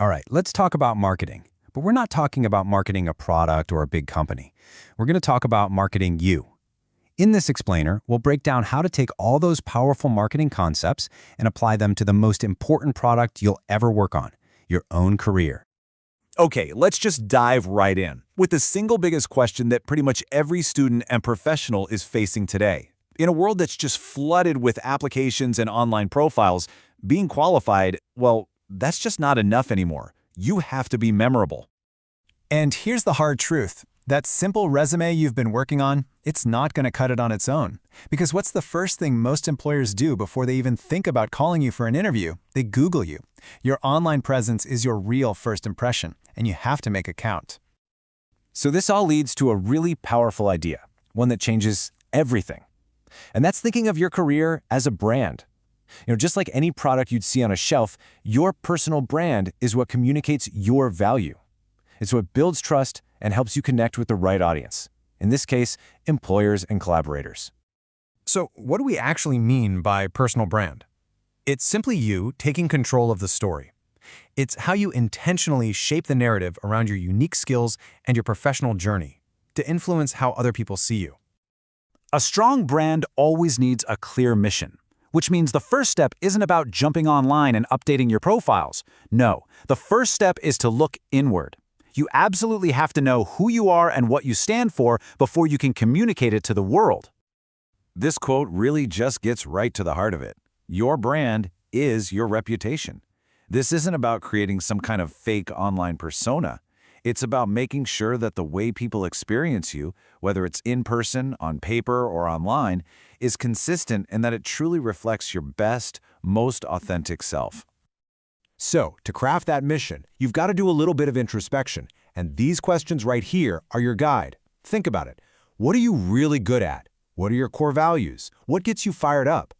All right, let's talk about marketing. But we're not talking about marketing a product or a big company. We're going to talk about marketing you. In this explainer, we'll break down how to take all those powerful marketing concepts and apply them to the most important product you'll ever work on, your own career. Okay, let's just dive right in with the single biggest question that pretty much every student and professional is facing today. In a world that's just flooded with applications and online profiles, being qualified, well, that's just not enough anymore. You have to be memorable. And here's the hard truth. That simple resume you've been working on, it's not going to cut it on its own. Because what's the first thing most employers do before they even think about calling you for an interview? They Google you. Your online presence is your real first impression, and you have to make it count. So this all leads to a really powerful idea, one that changes everything. And that's thinking of your career as a brand. Just like any product you'd see on a shelf, your personal brand is what communicates your value. It's what builds trust and helps you connect with the right audience. In this case, employers and collaborators. So what do we actually mean by personal brand? It's simply you taking control of the story. It's how you intentionally shape the narrative around your unique skills and your professional journey to influence how other people see you. A strong brand always needs a clear mission, which means the first step isn't about jumping online and updating your profiles. No, the first step is to look inward. You absolutely have to know who you are and what you stand for before you can communicate it to the world. This quote really just gets right to the heart of it. Your brand is your reputation. This isn't about creating some kind of fake online persona. It's about making sure that the way people experience you, whether it's in person, on paper, or online, is consistent and that it truly reflects your best, most authentic self. So, to craft that mission, you've got to do a little bit of introspection, and these questions right here are your guide. Think about it. What are you really good at? What are your core values? What gets you fired up?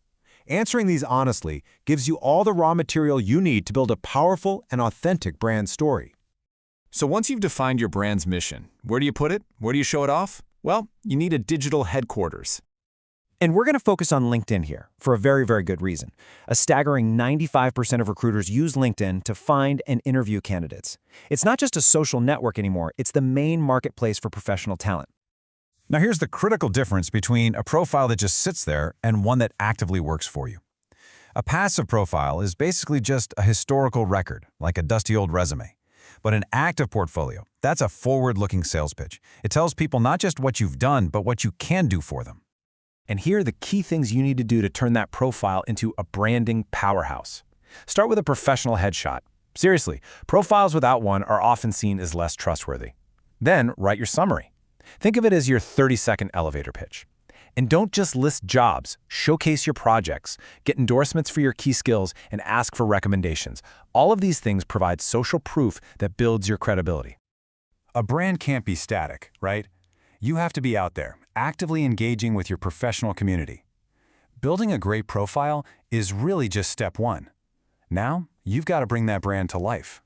Answering these honestly gives you all the raw material you need to build a powerful and authentic brand story. So once you've defined your brand's mission, where do you put it? Where do you show it off? Well, you need a digital headquarters. And we're going to focus on LinkedIn here for a very, very good reason. A staggering 95% of recruiters use LinkedIn to find and interview candidates. It's not just a social network anymore, it's the main marketplace for professional talent. Now here's the critical difference between a profile that just sits there and one that actively works for you. A passive profile is basically just a historical record, like a dusty old resume. But an active portfolio, that's a forward-looking sales pitch. It tells people not just what you've done, but what you can do for them. And here are the key things you need to do to turn that profile into a branding powerhouse. Start with a professional headshot. Seriously, profiles without one are often seen as less trustworthy. Then write your summary. Think of it as your 30-second elevator pitch. And don't just list jobs, showcase your projects, get endorsements for your key skills, and ask for recommendations. All of these things provide social proof that builds your credibility. A brand can't be static, right? You have to be out there, actively engaging with your professional community. Building a great profile is really just step one. Now, you've got to bring that brand to life.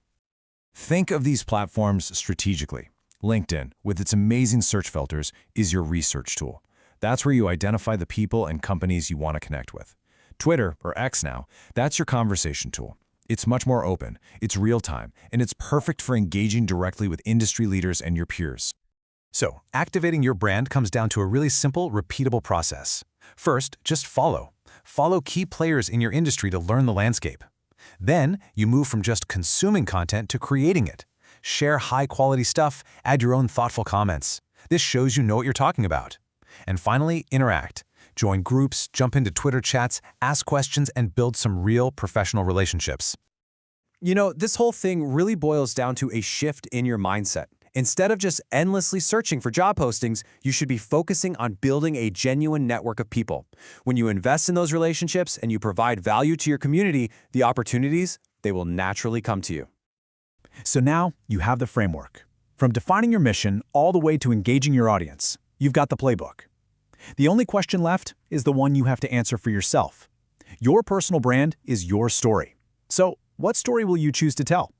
Think of these platforms strategically. LinkedIn, with its amazing search filters, is your research tool. That's where you identify the people and companies you want to connect with. Twitter, or X now, that's your conversation tool. It's much more open, it's real-time, and it's perfect for engaging directly with industry leaders and your peers. So, activating your brand comes down to a really simple, repeatable process. First, just follow. Follow key players in your industry to learn the landscape. Then, you move from just consuming content to creating it. Share high-quality stuff, add your own thoughtful comments. This shows you know what you're talking about. And finally, interact. Join groups, jump into Twitter chats, ask questions, and build some real professional relationships. This whole thing really boils down to a shift in your mindset. Instead of just endlessly searching for job postings, you should be focusing on building a genuine network of people. When you invest in those relationships and you provide value to your community, the opportunities, they will naturally come to you. So now you have the framework. From defining your mission all the way to engaging your audience, you've got the playbook. The only question left is the one you have to answer for yourself. Your personal brand is your story. So, what story will you choose to tell?